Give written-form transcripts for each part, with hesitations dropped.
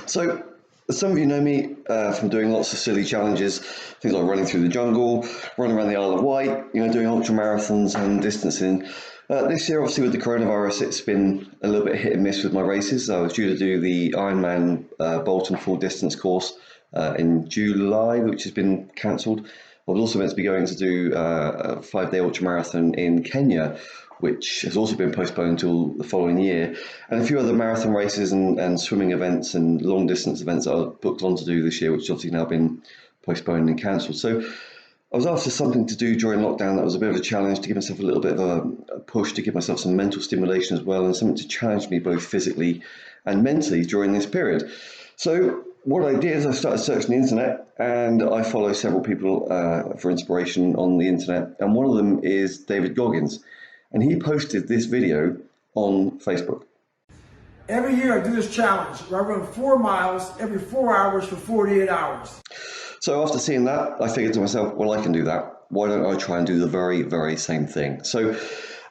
So, some of you know me from doing lots of silly challenges, things like running through the jungle, running around the Isle of Wight, doing ultra marathons and distancing. This year, obviously, with the coronavirus, it's been a little bit hit and miss with my races. I was due to do the Ironman Bolton full distance course in July, which has been cancelled. I was also meant to be going to do a 5-day ultra marathon in Kenya, which has also been postponed until the following year, and a few other marathon races and swimming events and long distance events that I was booked on to do this year, which has obviously now been postponed and cancelled. So I was after something to do during lockdown that was a bit of a challenge, to give myself a little bit of a push, to give myself some mental stimulation as well, and something to challenge me both physically and mentally during this period. So what I did is I started searching the internet, and I follow several people for inspiration on the internet, and one of them is David Goggins, and he posted this video on Facebook. Every year I do this challenge where I run 4 miles every 4 hours for 48 hours. So after seeing that, I figured to myself, well, I can do that. Why don't I try and do the very, very same thing? So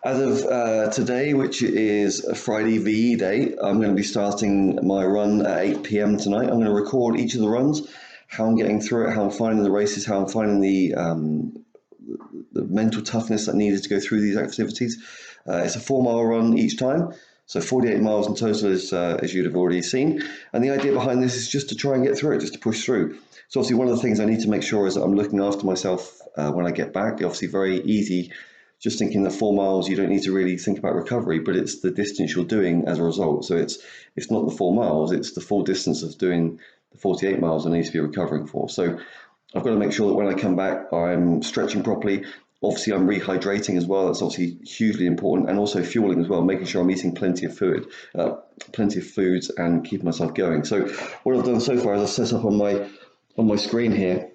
as of today, which is Friday VE Day, I'm going to be starting my run at 8 p.m. tonight. I'm going to record each of the runs, how I'm getting through it, how I'm finding the races, how I'm finding the mental toughness that needed to go through these activities. It's a 4-mile run each time, so 48 miles in total, as you'd have already seen. And the idea behind this is just to try and get through it, just to push through. So obviously one of the things I need to make sure is that I'm looking after myself when I get back. Obviously very easy just thinking that 4 miles, you don't need to really think about recovery, but it's the distance you're doing as a result. So it's not the 4 miles, it's the full distance of doing the 48 miles I need to be recovering for. So I've got to make sure that when I come back, I'm stretching properly. Obviously, I'm rehydrating as well. That's obviously hugely important, and also fueling as well, making sure I'm eating plenty of foods, and keeping myself going. So what I've done so far is I've set up on my screen here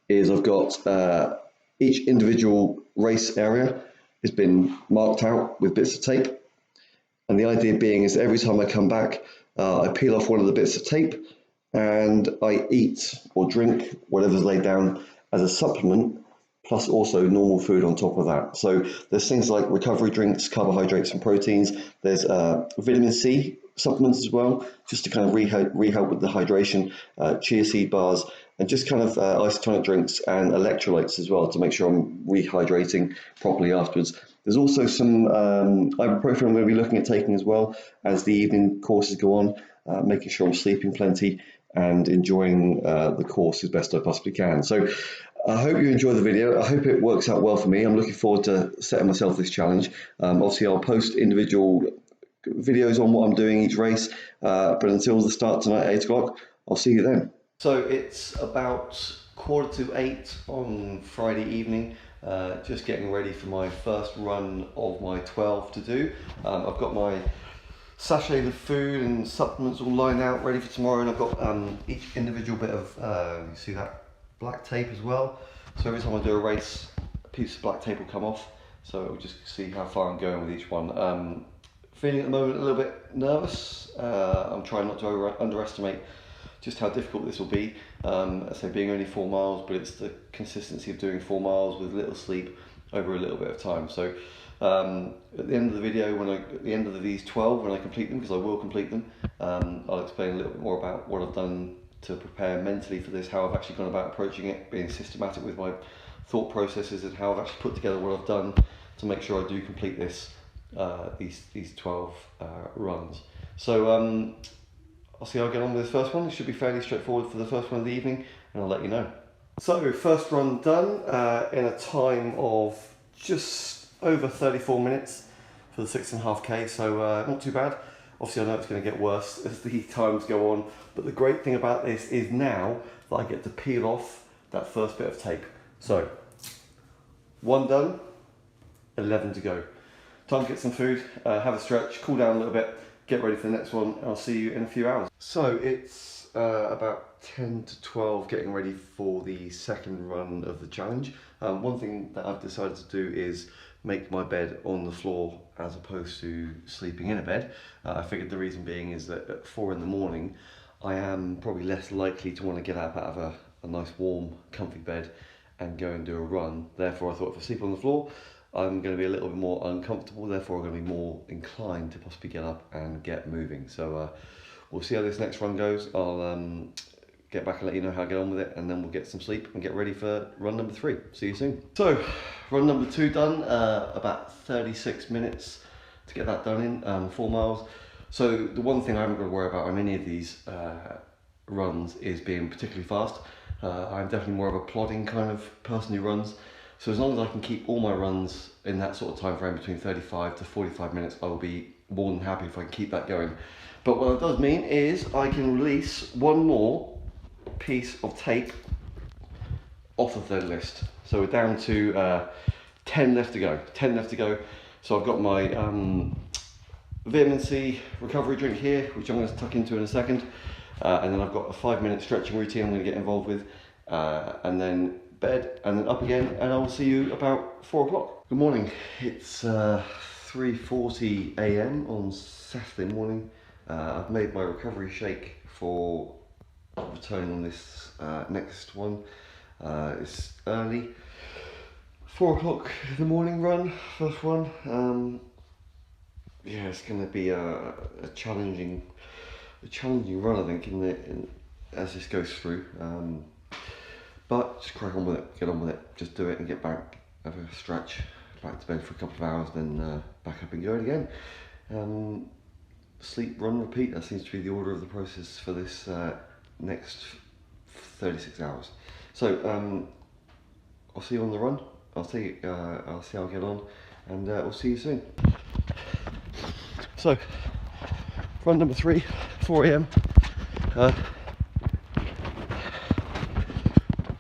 is I've got each individual race area has been marked out with bits of tape, and the idea being is that every time I come back, I peel off one of the bits of tape and I eat or drink whatever's laid down as a supplement, plus also normal food on top of that. So there's things like recovery drinks, carbohydrates and proteins. There's vitamin C supplements as well, just to kind of re-help with the hydration, chia seed bars, and just kind of isotonic drinks and electrolytes as well to make sure I'm rehydrating properly afterwards. There's also some ibuprofen I'm going to be looking at taking as well as the evening courses go on, making sure I'm sleeping plenty and enjoying the course as best I possibly can. So I hope you enjoy the video. I hope it works out well for me. I'm looking forward to setting myself this challenge. Obviously, I'll post individual videos on what I'm doing each race, but until the start tonight, 8 o'clock, I'll see you then. So it's about 7:45 on Friday evening, just getting ready for my first run of my 12 to do. I've got my sachet of food and supplements all lined out ready for tomorrow, and I've got each individual bit of, you see that black tape as well. So every time I do a race, a piece of black tape will come off, so we'll just see how far I'm going with each one. Feeling at the moment a little bit nervous. I'm trying not to underestimate just how difficult this will be. I say being only 4 miles, but it's the consistency of doing 4 miles with little sleep over a little bit of time. So at the end of the video, at the end of these 12, when I complete them, because I will complete them, I'll explain a little bit more about what I've done to prepare mentally for this, how I've actually gone about approaching it, being systematic with my thought processes, and how I've actually put together what I've done to make sure I do complete this, these 12 runs. So I'll see how I get on with this first one. It should be fairly straightforward for the first one of the evening, and I'll let you know. So first run done in a time of just over 34 minutes for the 6.5k, so not too bad. Obviously I know it's going to get worse as the times go on, but the great thing about this is now that I get to peel off that first bit of tape. So 1 done, 11 to go. Time to get some food, have a stretch, cool down a little bit, get ready for the next one, and I'll see you in a few hours. So it's about 10 to 12 getting ready for the second run of the challenge. One thing that I've decided to do is make my bed on the floor as opposed to sleeping in a bed. I figured the reason being is that at 4 in the morning I am probably less likely to want to get up out of a nice warm comfy bed and go and do a run. Therefore I thought if I sleep on the floor I'm going to be a little bit more uncomfortable, therefore I'm going to be more inclined to possibly get up and get moving. So we'll see how this next run goes. I'll get back and let you know how I get on with it, and then we'll get some sleep and get ready for run number 3. See you soon. So, run number 2 done, about 36 minutes to get that done in, 4 miles. So the one thing I haven't got to worry about on any of these runs is being particularly fast. I'm definitely more of a plodding kind of person who runs. So as long as I can keep all my runs in that sort of time frame between 35 to 45 minutes, I will be more than happy if I can keep that going. But what it does mean is I can release one more piece of tape off of the list. So we're down to 10 left to go. 10 left to go. So I've got my vitamin C recovery drink here, which I'm going to tuck into in a second. And then I've got a 5-minute stretching routine I'm going to get involved with. And then bed, and then up again, and I will see you about 4 o'clock. Good morning. It's 3:40 AM on Saturday morning. I've made my recovery shake for returning on this next one. It's early, 4 o'clock in the morning run, first one. Yeah, it's going to be a challenging run, I think, as this goes through. But just crack on with it, get on with it, just do it and get back, have a stretch, back to bed for a couple of hours, then back up and go again. Sleep, run, repeat, that seems to be the order of the process for this next 36 hours. So I'll see you on the run, I'll see how I get on, and we'll see you soon. So, run number 3, 4 AM.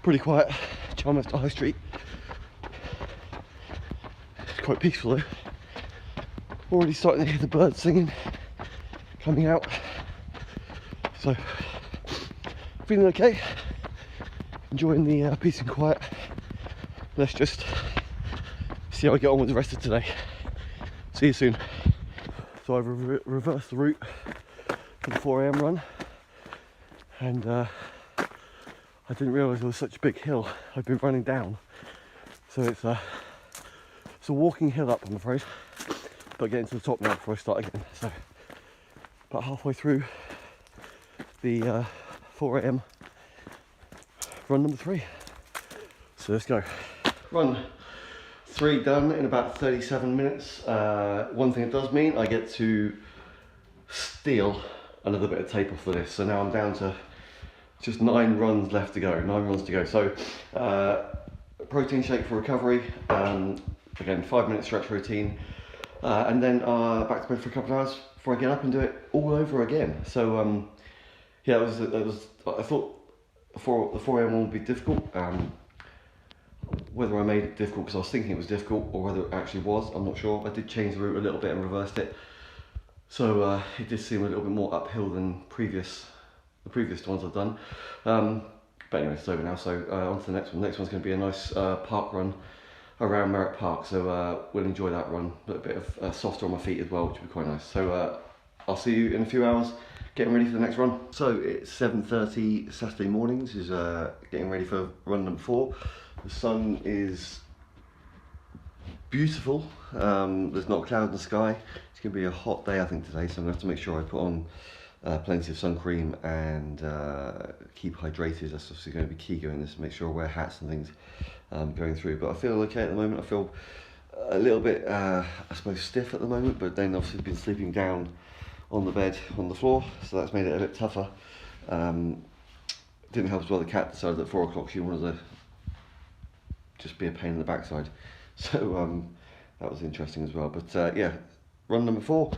Pretty quiet, Charmester High Street. It's quite peaceful though. Already starting to hear the birds singing, coming out. So, feeling okay, enjoying the peace and quiet. Let's just see how I get on with the rest of today. See you soon. So I've reversed the route for the 4 AM run, and I didn't realise there was such a big hill I've been running down. So it's a walking hill up, I'm afraid. But getting to the top now before I start again. So about halfway through the 4 AM run number 3. So let's go. Run 3 done in about 37 minutes. One thing it does mean, I get to steal another bit of tape off of this. So now I'm down to just 9 runs left to go, 9 runs to go. So protein shake for recovery, again 5-minute stretch routine, and then back to bed for a couple of hours before I get up and do it all over again. So yeah, I thought the 4 AM one would be difficult. Whether I made it difficult because I was thinking it was difficult, or whether it actually was, I'm not sure. I did change the route a little bit and reversed it, so it did seem a little bit more uphill than the previous ones I've done. But anyway, it's over now, so on to the next one. The next one's going to be a nice park run around Merritt Park, so we'll enjoy that run. A little bit of softer on my feet as well, which will be quite nice. So I'll see you in a few hours, getting ready for the next run. So it's 7:30 Saturday morning. This is getting ready for run number 4. The sun is beautiful. There's not a cloud in the sky. It's going to be a hot day, I think, today, so I'm going to have to make sure I put on plenty of sun cream and keep hydrated. That's obviously going to be key going this, make sure I wear hats and things going through. But I feel okay at the moment. I feel a little bit, I suppose, stiff at the moment, but then obviously been sleeping down on the bed on the floor, so that's made it a bit tougher. Didn't help as well, the cat decided at 4 o'clock she wanted to just be a pain in the backside, so that was interesting as well. But yeah, run number 4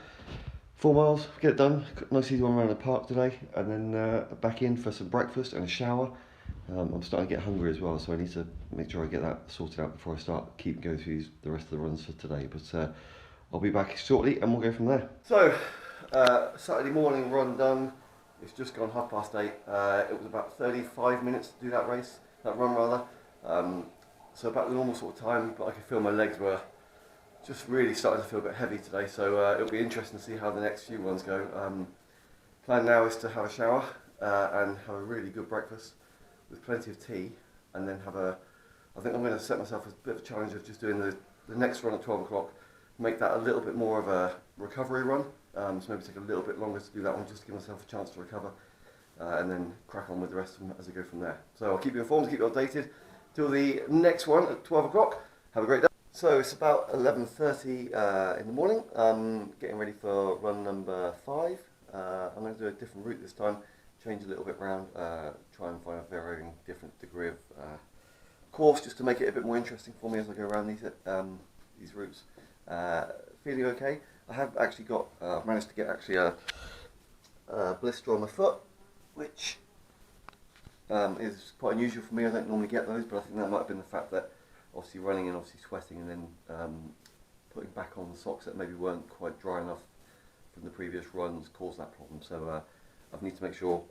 miles, get it done. Nice easy one around the park today, and then back in for some breakfast and a shower. I'm starting to get hungry as well, so I need to make sure I get that sorted out before I start going through the rest of the runs for today. But I'll be back shortly and we'll go from there. So Saturday morning run done. It's just gone 8:30. It was about 35 minutes to do that run rather. So about the normal sort of time, but I could feel my legs were just really starting to feel a bit heavy today, so it'll be interesting to see how the next few ones go. Plan now is to have a shower and have a really good breakfast with plenty of tea, and then I think I'm going to set myself a bit of a challenge of just doing the next run at 12 o'clock, make that a little bit more of a recovery run, so maybe take a little bit longer to do that one just to give myself a chance to recover, and then crack on with the rest of them as I go from there. So I'll keep you informed, keep you updated till the next one at 12 o'clock. Have a great day. So it's about 11:30 in the morning. Getting ready for run number 5. I'm going to do a different route this time, change a little bit around, try and find a varying different degree of course just to make it a bit more interesting for me as I go around these routes. Feeling okay. I have actually got managed to get actually a blister on my foot, which is quite unusual for me. I don't normally get those, but I think that might have been the fact that obviously running and obviously sweating and then putting back on the socks that maybe weren't quite dry enough from the previous runs caused that problem. So I need to make sure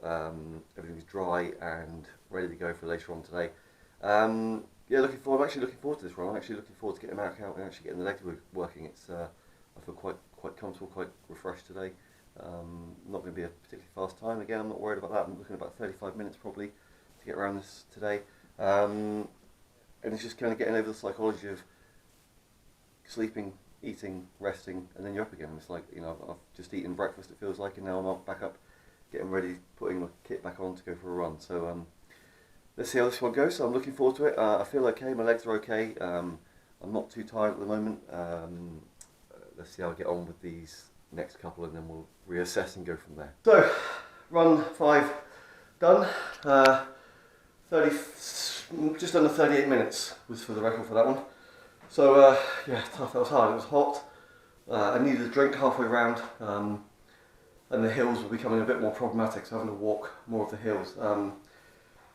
everything's dry and ready to go for later on today. Yeah, I'm actually looking forward to this run. I'm actually looking forward to getting back out and actually getting the legs working. It's I feel quite comfortable, quite refreshed today. Not going to be a particularly fast time. Again, I'm not worried about that. I'm looking at about 35 minutes probably to get around this today. And it's just kind of getting over the psychology of sleeping, eating, resting, and then you're up again. It's like, you know, I've just eaten breakfast, it feels like, and now I'm back up, getting ready, putting my kit back on to go for a run. So let's see how this one goes. So I'm looking forward to it. I feel okay, my legs are okay. I'm not too tired at the moment. Let's see how I get on with these next couple, and then we'll reassess and go from there. So, run 5 done. Just under 38 minutes was for the record for that one. So yeah, tough. That was hard. It was hot. I needed a drink halfway round, and the hills were becoming a bit more problematic, so having to walk more of the hills.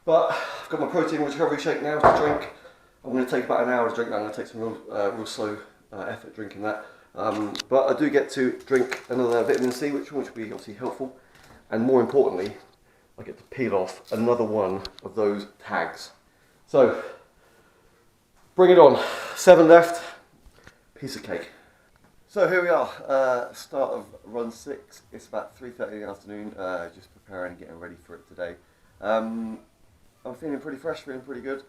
But I've got my protein recovery shake now to drink. I'm going to take about an hour to drink that. I'm going to take some real slow effort drinking that. But I do get to drink another vitamin C, which will be obviously helpful, and more importantly, I get to peel off another one of those tags. So, bring it on. 7 left, piece of cake. So here we are, start of run 6. It's about 3:30 in the afternoon, just preparing and getting ready for it today. I'm feeling pretty fresh, feeling pretty good.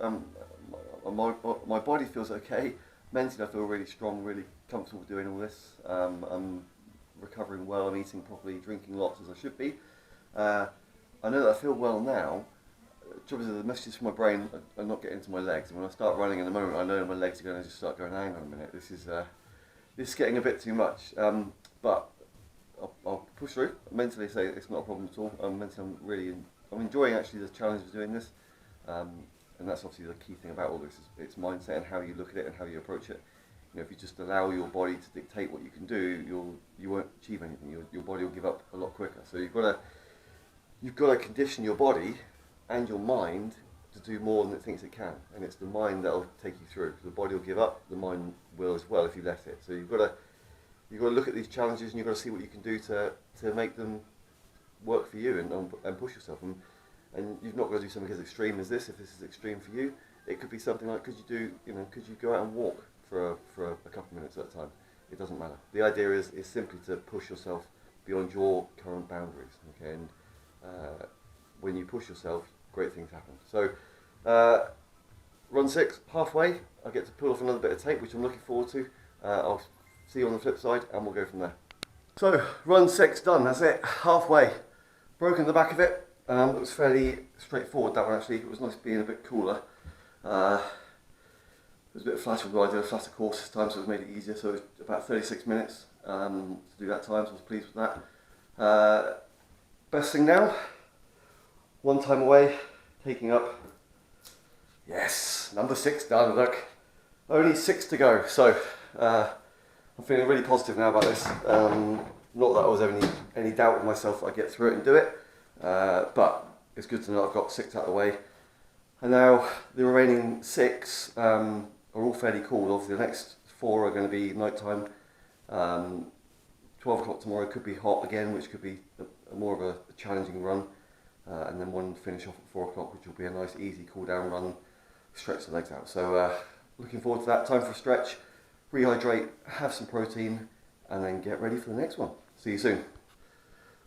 My body feels okay. Mentally I feel really strong, really comfortable doing all this. I'm recovering well, I'm eating properly, drinking lots as I should be. I know that I feel well now. Trouble is the messages from my brain are not getting to my legs, and when I start running in the moment I know my legs are going to just start going, hang on a minute, this is getting a bit too much. But I'll push through. Mentally say it's not a problem at all. Mentally I'm enjoying actually the challenge of doing this, and that's obviously the key thing about all this. It's mindset and how you look at it and how you approach it. You know, if you just allow your body to dictate what you can do, you won't achieve anything. Your body will give up a lot quicker. So you've got to condition your body and your mind to do more than it thinks it can, and it's the mind that will take you through. The body will give up, the mind will as well if you let it. So you've got to look at these challenges, and you've got to see what you can do to make them work for you and push yourself. And you've not got to do something as extreme as this. If this is extreme for you, it could be something like could you go out and walk for a couple of minutes at a time? It doesn't matter. The idea is simply to push yourself beyond your current boundaries. Okay, and when you push yourself, great things happen. So, run 6, halfway, I get to pull off another bit of tape, which I'm looking forward to. I'll see you on the flip side, and we'll go from there. So, run 6 done, that's it, halfway. Broken the back of it. It was fairly straightforward, that one actually. It was nice being a bit cooler. It was a bit flatter, I did a flatter course this time, so it made it easier. So it was about 36 minutes to do that time, so I was pleased with that. Best thing now, 1 time away, taking up, yes, number 6 done, look, only 6 to go. So I'm feeling really positive now about this. Not that I was any doubt in myself that I'd get through it and do it, but it's good to know I've got 6 out of the way. And now the remaining 6 are all fairly cool. Obviously the next 4 are going to be night time. 12 o'clock tomorrow could be hot again, which could be more of a challenging run. And then one finish off at 4 o'clock, which will be a nice easy cool down run, stretch the legs out. So looking forward to that. Time for a stretch, rehydrate, have some protein, and then get ready for the next one. See you soon.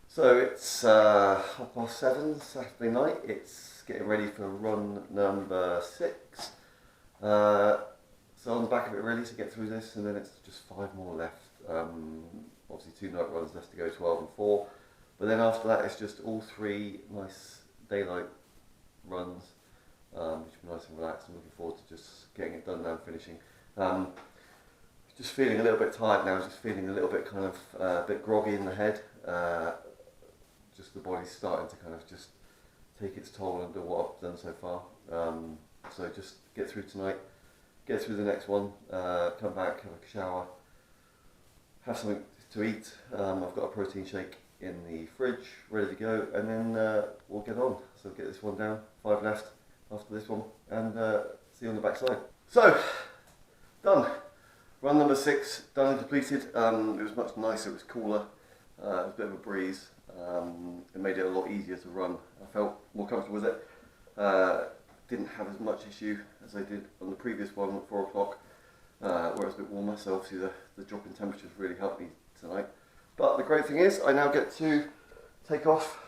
So it's 7:30 Saturday night. It's getting ready for run number 6. So on the back of it really to get through this, and then it's just 5 more left. obviously 2 night runs left to go, 12 and 4. But then after that, it's just all 3 nice daylight runs, which will be nice and relaxed. I'm looking forward to just getting it done now and finishing. Just feeling a little bit tired now, just feeling a little bit kind of a bit groggy in the head. Just the body's starting to kind of just take its toll under what I've done so far. So just get through tonight, get through the next one, come back, have a shower, have something to eat. I've got a protein shake in the fridge, ready to go, and then we'll get on. So get this one down, 5 left after this one, and see you on the backside. So, done. Run number 6, done and completed. It was much nicer, it was cooler, it was a bit of a breeze. It made it a lot easier to run. I felt more comfortable with it. Didn't have as much issue as I did on the previous one at 4 o'clock, where it was a bit warmer, so obviously the drop in temperatures really helped me tonight. But the great thing is, I now get to take off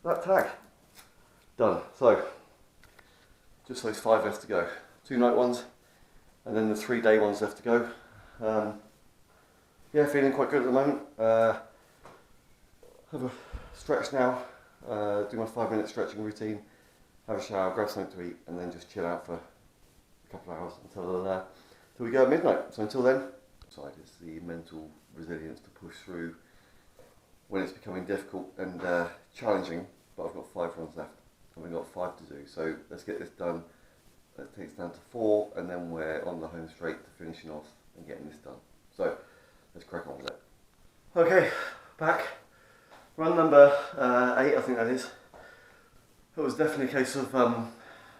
that tag. Done. So, just those 5 left to go. 2 night ones, and then the 3 day ones left to go. Yeah, feeling quite good at the moment. Have a stretch now, do my 5-minute stretching routine, have a shower, grab something to eat, and then just chill out for a couple of hours until we go at midnight. So until then, it's the mental resilience to push through when it's becoming difficult and challenging, but I've got 5 runs left. I've only got 5 to do, so let's get this done. That takes down to 4, and then we're on the home straight to finishing off and getting this done. So let's crack on with it. Okay, back. Run number 8, I think that is. It was definitely a case of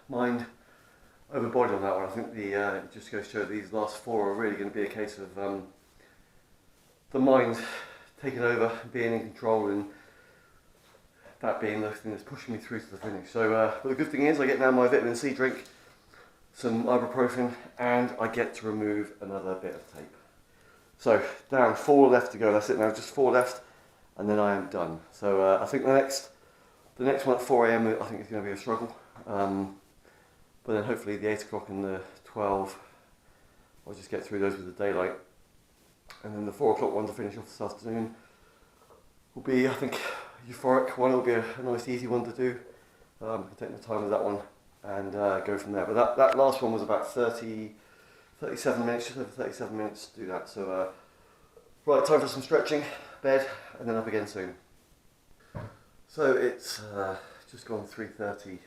mind over body on that one. I think it just goes to show these last 4 are really going to be a case of the mind taking over, being in control, and that being the thing that's pushing me through to the finish. So, but the good thing is I get now my vitamin C drink, some ibuprofen, and I get to remove another bit of tape. So down, 4 left to go. That's it now, just 4 left, and then I am done. So I think the next one at 4 AM I think is going to be a struggle. But then hopefully the 8 o'clock and the 12, I'll just get through those with the daylight. And then the 4 o'clock one to finish off this afternoon will be, I think, euphoric one. It'll be a nice easy one to do. I can take my time with that one and go from there. But that last one was about 37 minutes, just over 37 minutes to do that. So right, time for some stretching, bed, and then up again soon. So it's just gone 3:30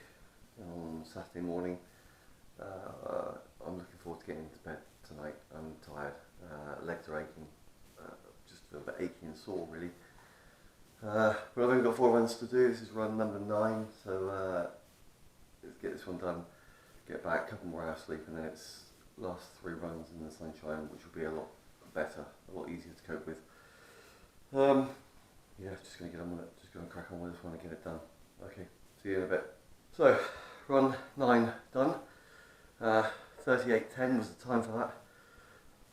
on Saturday morning. I'm looking forward to getting into bed tonight. I'm tired, legs are aching, just a little bit achy and sore really. But I've only got 4 runs to do. This is run number 9, so let's get this one done, get back, a couple more hours sleep, and then it's last 3 runs in the sunshine, which will be a lot better, a lot easier to cope with. Yeah, just going to get on with it, just going to crack on with this one and get it done. Okay, see you in a bit. So, run 9 done. 38:10 was the time for that.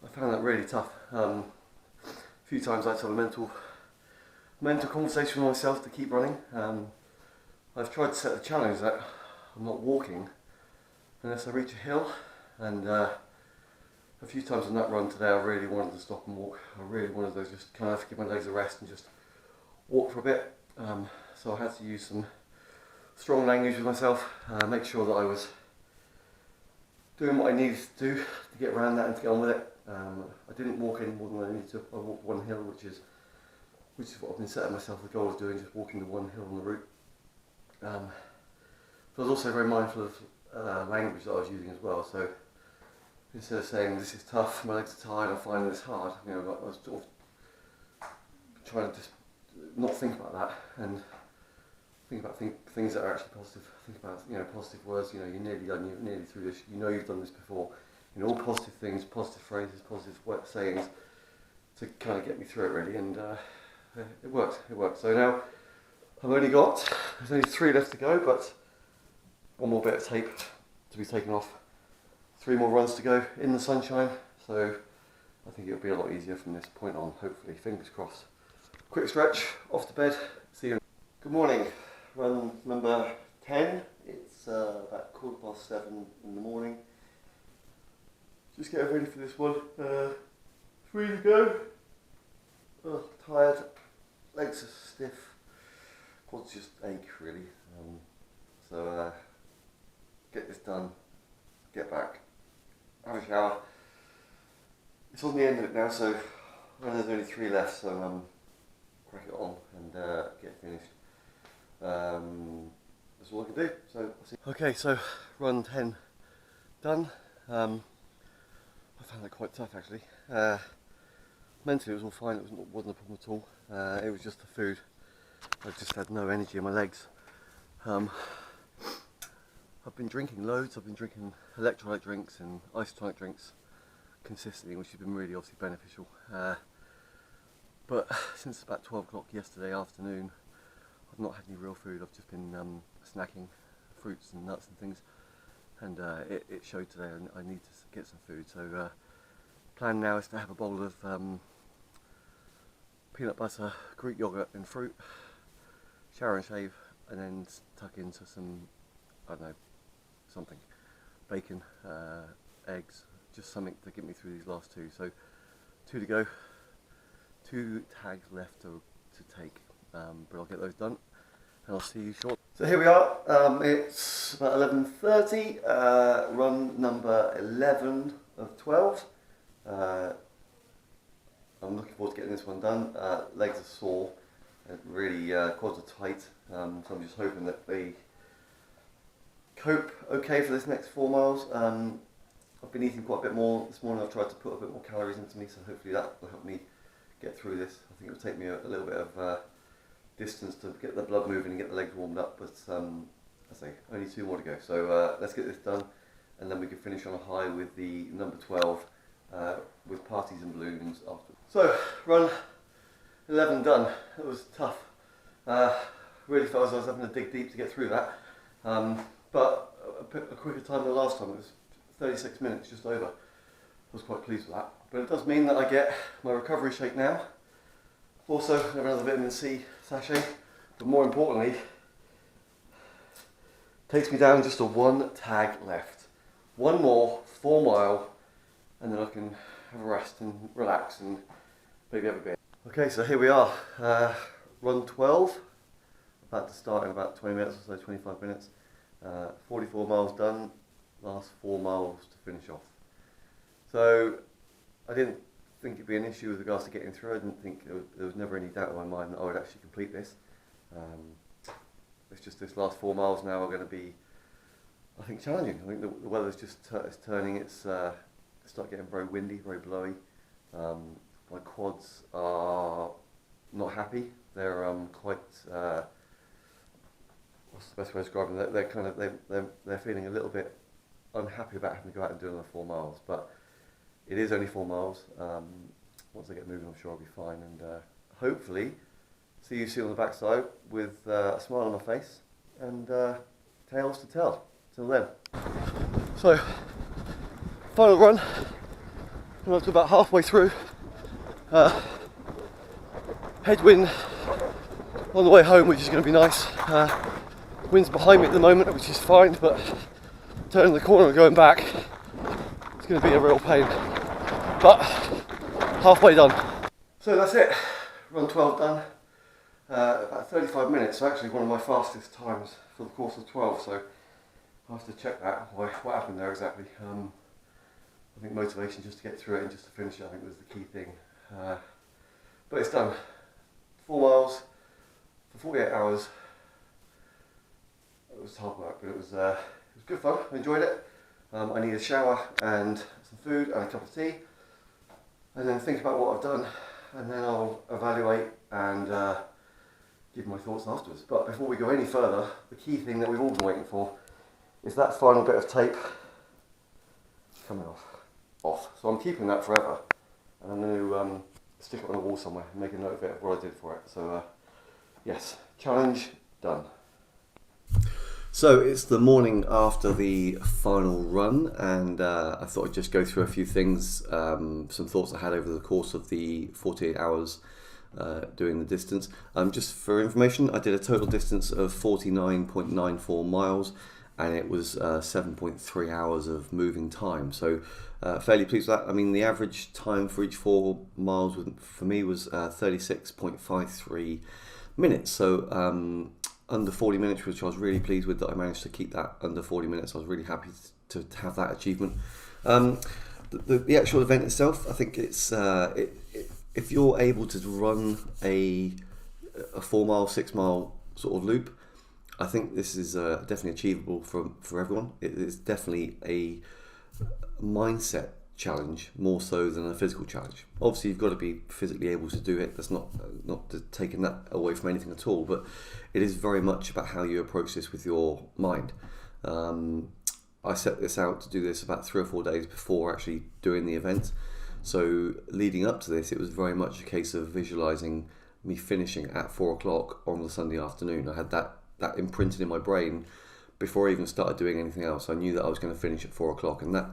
I found that really tough. A few times I had to have a mental conversation with myself to keep running. I've tried to set the challenge that I'm not walking unless I reach a hill, and a few times on that run today I really wanted to stop and walk. I really wanted to just kind of give my legs a rest and just walk for a bit. So I had to use some strong language with myself, make sure that I was doing what I needed to do to get around that and to get on with it. I didn't walk any more than I needed to. I walked 1 hill, which is what I've been setting myself the goal of doing, just walking the 1 hill on the route. But I was also very mindful of language that I was using as well. So instead of saying this is tough, my legs are tired, I'm finding this hard, I was sort of trying to just not think about that and think about things that are actually positive. Think about positive words. You're nearly done. You're nearly through this. You've done this before. All positive things, positive phrases, positive sayings to kind of get me through it really, and it worked. It worked. So now there's only 3 left to go, but 1 more bit of tape to be taken off. 3 more runs to go in the sunshine. So I think it'll be a lot easier from this point on. Hopefully, fingers crossed. Quick stretch, off to bed. See you. Good morning. Run number 10. It's about 7:15 in the morning. Just getting ready for this one. 3 to go. Oh, tired, legs are stiff, quads just ache really. So get this done, get back, have a shower. It's on the end of it now, so there's only 3 left, so crack it on and get finished. That's all I can do. So I'll see. Okay, so run 10 done. I found that quite tough actually. Mentally it was all fine, it wasn't a problem at all. It was just the food. I just had no energy in my legs. I've been drinking loads. I've been drinking electrolyte drinks and isotonic drinks consistently, which has been really obviously beneficial. But since about 12 o'clock yesterday afternoon, I've not had any real food. I've just been snacking fruits and nuts and things, and it showed today I need to get some food. So plan now is to have a bowl of peanut butter, Greek yogurt and fruit, shower and shave, and then tuck into some, I don't know, something, bacon, eggs, just something to get me through these last 2. So 2 to go, 2 tags left to take, but I'll get those done and I'll see you shortly. So here we are, it's about 11:30, run number 11 of 12. I'm looking forward to getting this one done. Legs are sore, really quads are tight, so I'm just hoping that they cope okay for this next 4 miles. I've been eating quite a bit more this morning. I've tried to put a bit more calories into me, so hopefully that will help me get through this. I think it'll take me a little bit of distance to get the blood moving and get the legs warmed up, but I say only 2 more to go. So let's get this done, and then we can finish on a high with the number 12 with parties and balloons after. So run 11 done. It was tough. Really felt as I was having to dig deep to get through that. But a quicker time than last time. It was 36 minutes, just over. I was quite pleased with that. But it does mean that I get my recovery shake now. Also, have another vitamin C sachet. But more importantly, takes me down just to 1 tag left. 1 more 4 mile, and then I can have a rest and relax and maybe have a beer. Okay, so here we are. Run 12. About to start in about 20 minutes or so, 25 minutes. 44 miles done, last 4 miles to finish off. So I didn't think it'd be an issue with regards to getting through. I didn't think there was never any doubt in my mind that I would actually complete this. It's just this last 4 miles now are going to be, I think, challenging. I think the weather's just it's turning. It's started getting very windy, very blowy. My quads are not happy. They're quite. What's the best way to describe them? They're kind of they're feeling a little bit unhappy about having to go out and do another 4 miles. But it is only 4 miles. Once I get moving, I'm sure I'll be fine, and hopefully see you soon on the backside with a smile on my face and tales to tell. Till then. So final run. I'm up to about halfway through. Headwind on the way home, which is going to be nice. Wind's behind me at the moment, which is fine, but turning the corner and going back, it's going to be a real pain. But halfway done. So that's it. Run 12 done. About 35 minutes, so actually one of my fastest times for the course of 12. So I'll have to check that. What happened there exactly? I think motivation just to get through it and just to finish it, I think was the key thing. But it's done. 4 miles for 48 hours. It was hard work, but it was good fun. I enjoyed it. I need a shower and some food and a cup of tea, and then think about what I've done, and then I'll evaluate and give my thoughts afterwards. But before we go any further, the key thing that we've all been waiting for is that final bit of tape coming off. So I'm keeping that forever, and I'm going to stick it on the wall somewhere and make a note of it, of what I did for it. So yes, challenge done. So it's the morning after the final run, and I thought I'd just go through a few things, some thoughts I had over the course of the 48 hours doing the distance. Just for information, I did a total distance of 49.94 miles, and it was 7.3 hours of moving time. So fairly pleased with that. I mean, the average time for each 4 miles for me was 36.53 minutes. So under 40 minutes, which I was really pleased with, that I managed to keep that under 40 minutes. I was really happy to have that achievement. The actual event itself, I think it's if you're able to run a 4 mile, 6 mile sort of loop, I think this is definitely achievable for everyone. It is definitely a mindset challenge more so than a physical challenge. Obviously, you've got to be physically able to do it. That's not taking that away from anything at all, but it is very much about how you approach this with your mind. I set this out to do this about 3 or 4 days before actually doing the event. So leading up to this, it was very much a case of visualizing me finishing at 4 o'clock on the Sunday afternoon. I had that imprinted in my brain before I even started doing anything else. I knew that I was going to finish at 4 o'clock, and that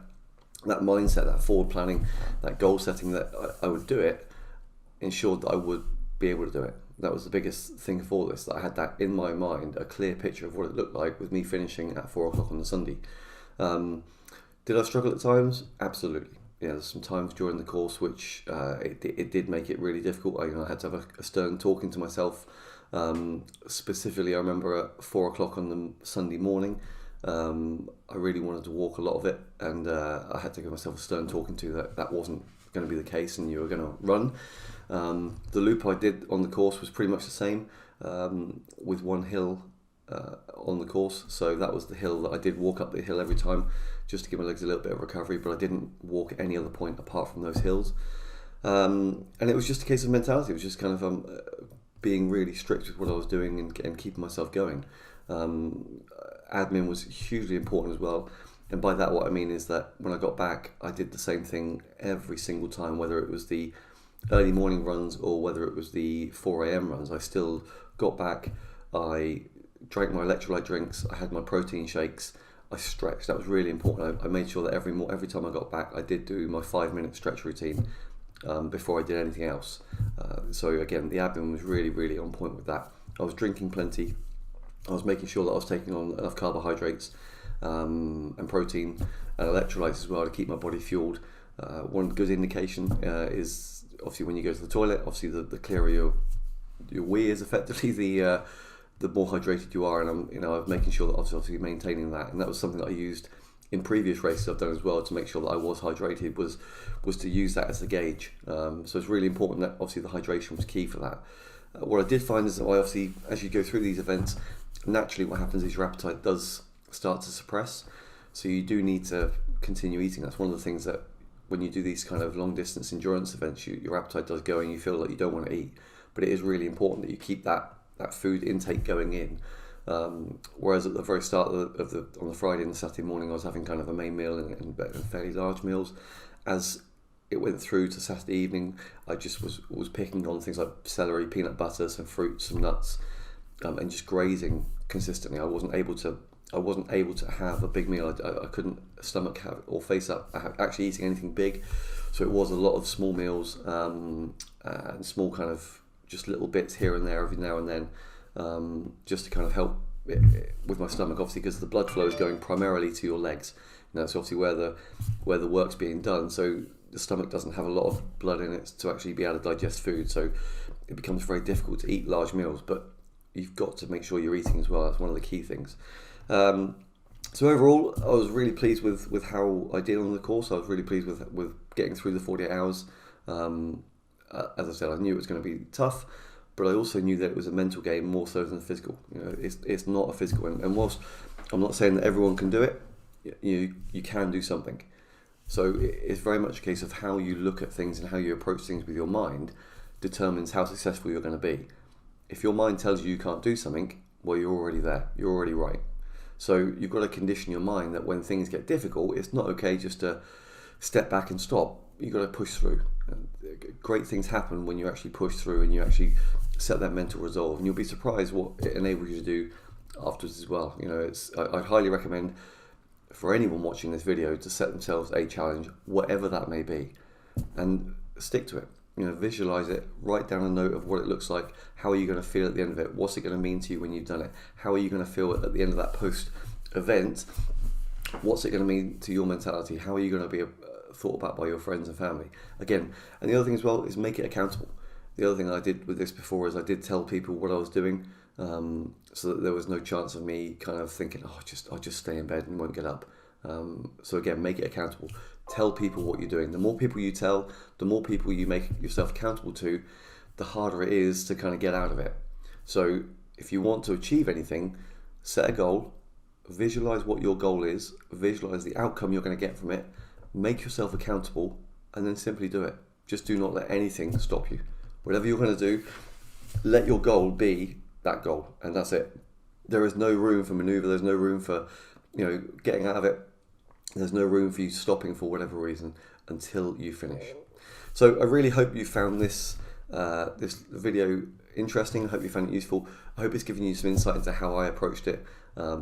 mindset, that forward planning, that goal setting, that I would do it, ensured that I would be able to do it. That was the biggest thing for this, that I had that in my mind, a clear picture of what it looked like with me finishing at 4 o'clock on the Sunday. Did I struggle at times? Absolutely. Yeah, there's some times during the course which it did make it really difficult. I had to have a stern talking to myself. Specifically, I remember at 4 o'clock on the Sunday morning, I really wanted to walk a lot of it, and I had to give myself a stern talking to that wasn't going to be the case, and you were going to run. The loop I did on the course was pretty much the same, with one hill on the course. So that was the hill that I did walk up the hill every time, just to give my legs a little bit of recovery, but I didn't walk at any other point apart from those hills. And it was just a case of mentality. It was just kind of being really strict with what I was doing and keeping myself going. Admin was hugely important as well, and by that what I mean is that when I got back, I did the same thing every single time, whether it was the early morning runs or whether it was the 4 a.m. runs. I still got back, I drank my electrolyte drinks, I had my protein shakes, I stretched. That was really important. I made sure that every time I got back, I did do my 5-minute stretch routine before I did anything else. So again, the admin was really, really on point with that. I was drinking plenty. I was making sure that I was taking on enough carbohydrates and protein and electrolytes as well to keep my body fueled. One good indication is obviously when you go to the toilet. Obviously, the clearer your wee is, effectively the more hydrated you are. And I was making sure that I was obviously maintaining that. And that was something that I used in previous races I've done as well to make sure that I was hydrated. Was to use that as a gauge. So it's really important that obviously the hydration was key for that. What I did find is that obviously as you go through these events, naturally what happens is your appetite does start to suppress, so you do need to continue eating. That's one of the things that when you do these kind of long distance endurance events, your appetite does go and you feel like you don't want to eat, but it is really important that you keep that food intake going in. Whereas at the very start on the Friday and the Saturday morning, I was having kind of a main meal and fairly large meals. As it went through to Saturday evening, I just was picking on things like celery, peanut butter, some fruit, some nuts, and just grazing consistently. I wasn't able to have a big meal. I couldn't stomach have or face up actually eating anything big. So it was a lot of small meals and small kind of just little bits here and there every now and then, just to kind of help with my stomach, obviously, because the blood flow is going primarily to your legs. So obviously where the work's being done. So the stomach doesn't have a lot of blood in it to actually be able to digest food. So it becomes very difficult to eat large meals, but you've got to make sure you're eating as well. That's one of the key things. So overall, I was really pleased with how I did on the course. I was really pleased with getting through the 48 hours. As I said, I knew it was going to be tough, but I also knew that it was a mental game more so than a physical. It's not a physical, and whilst I'm not saying that everyone can do it, you can do something. So it's very much a case of how you look at things and how you approach things with your mind determines how successful you're going to be. If your mind tells you can't do something, well, you're already there. You're already right. So you've got to condition your mind that when things get difficult, it's not okay just to step back and stop. You've got to push through. Great things happen when you actually push through and you actually set that mental resolve, and you'll be surprised what it enables you to do afterwards as well. I'd highly recommend for anyone watching this video to set themselves a challenge, whatever that may be, and stick to it. Visualize it, write down a note of what it looks like, how are you going to feel at the end of it, what's it going to mean to you when you've done it, how are you going to feel at the end of that post event, what's it going to mean to your mentality? How are you going to be thought about by your friends and family? Again, and the other thing as well is make it accountable. The other thing I did with this before is I did tell people what I was doing, so that there was no chance of me kind of thinking, oh, I'll just stay in bed and won't get up. So again, make it accountable. Tell people what you're doing. The more people you tell, the more people you make yourself accountable to, the harder it is to kind of get out of it. So if you want to achieve anything, set a goal, visualize what your goal is, visualize the outcome you're going to get from it, make yourself accountable, and then simply do it. Just do not let anything stop you. Whatever you're going to do, let your goal be that goal, and that's it. There is no room for maneuver. There's no room for, getting out of it. There's no room for you stopping for whatever reason until you finish. So I really hope you found this video interesting. I hope you found it useful. I hope it's given you some insight into how I approached it. As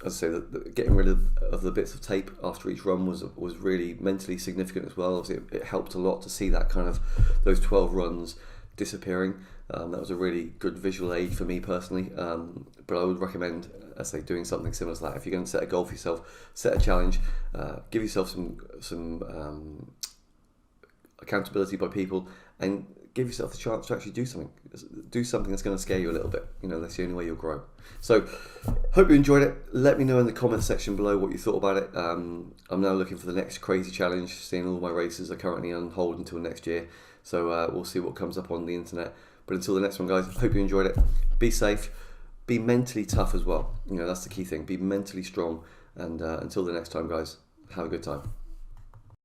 I say, getting rid of the bits of tape after each run was really mentally significant as well. Obviously, it helped a lot to see that kind of those 12 runs disappearing. That was a really good visual aid for me personally. But I would recommend, as I say, doing something similar to that. If you're going to set a goal for yourself, set a challenge, give yourself some accountability by people, and give yourself the chance to actually do something. Do something that's going to scare you a little bit. That's the only way you'll grow. So, hope you enjoyed it. Let me know in the comment section below what you thought about it. I'm now looking for the next crazy challenge, seeing all my races are currently on hold until next year. So we'll see what comes up on the internet. But until the next one, guys, hope you enjoyed it. Be safe. Be mentally tough as well. That's the key thing. Be mentally strong. And until the next time, guys, have a good time.